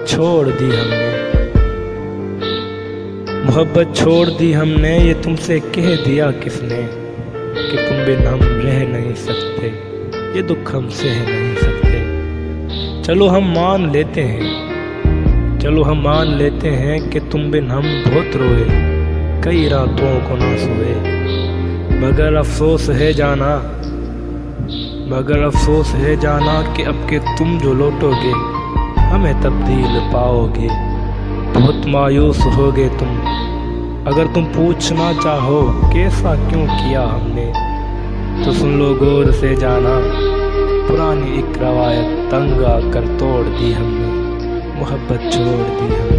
छोड़ दी हमने, मोहब्बत छोड़ दी हमने। ये तुमसे कह दिया किसने कि तुम बिन हम रह नहीं सकते, ये दुख हम सह नहीं सकते। चलो हम मान लेते हैं, चलो हम मान लेते हैं कि तुम बिन हम बहुत रोए, कई रातों को ना सोए। मगर अफसोस है जाना, मगर अफसोस है जाना कि अब के तुम जो लौटोगे हमें तब्दील पाओगे। बहुत मायूस होगे तुम अगर तुम पूछना चाहो कैसा क्यों किया हमने, तो सुन लो गौर से जाना, पुरानी एक रवायत तंग आकर तोड़ दी हमने, मोहब्बत छोड़ दी हमने।